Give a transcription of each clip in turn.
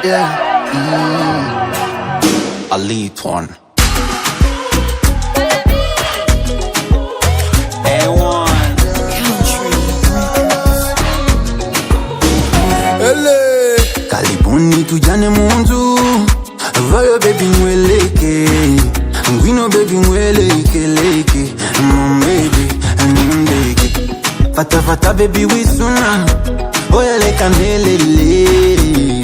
Yeah. I lead one. Karibuni tujane munzu, vayo baby mweleke, ngwino baby mweleke leke, baby ndeke, fata baby wisuna, oyele kanelele,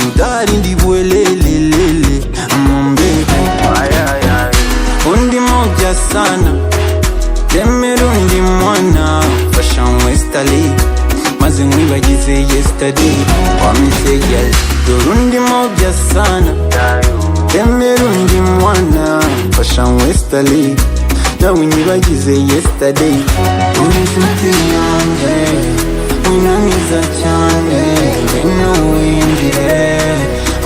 udari ndibuelelele, baby, undi moja sana, temerundi mwana, fashion westali. Maze mwibagize yesterday wamise yes dorundi moja sana temerundi mwana fashion westali nawe nyibagize yesterday uri inshuti yanjye unaniza cyane ngwino winjire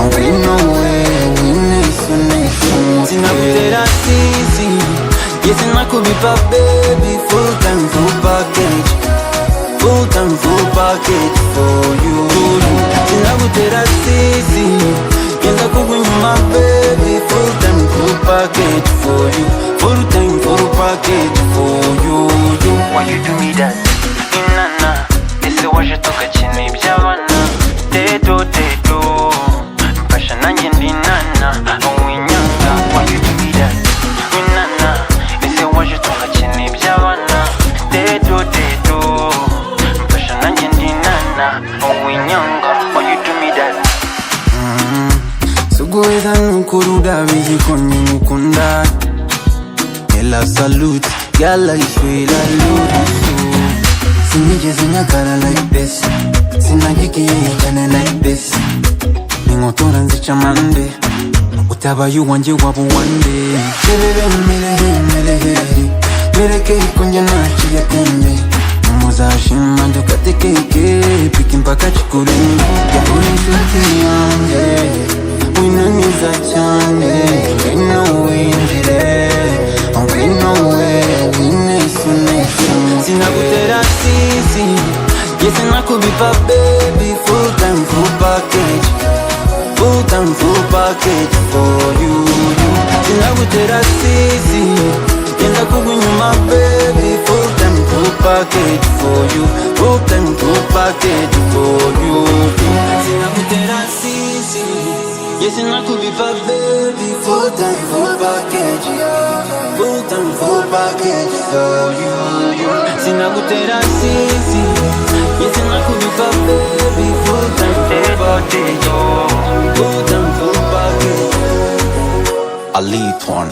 ngwino winesuneshe sinagutera sisi yesi nakubipa baby full time full package. Full time, full package for you. Sinagutera sisi, yenda kukunyuma baby. Full time, full package for you. Full time, full package for you. Why you do me that? Inana, ese waje tukakina iby'abana. Teto, mpasha nanjye ndi nana. Uwinyanga, why you do me that? Inana, ese waje tukakina iby'abana. Teto. Sugueza nukuruda bizi kwenye mukunda. Ela salute, gala iswela ludu. Sinije zinyakara like this. Sinagiki yeyekane like this. Ningotora nzicha mande. Utabayu wanje wabu wande. Shebebe melehe. Mereke ikunje nachi ya tembe. Muzashima ndukate keke. Piki mpaka chikurenge. Uri inshuti yanjye winaniza cyane ngwino winjire ngwino winesuneshe sinagutera sisi yesi nakubipa baby full time full package. Full time full package for you. Sinagutera sisi yenda kukunyuma baby. Full time full package for you. Full time full package for you. Sinagutera sisi yes, I could be for baby. Full time, full package. Full time, full package for you. Sinagutera sisi. Yes, I could be for baby. Full time, full package. Full time, full package. I lead one.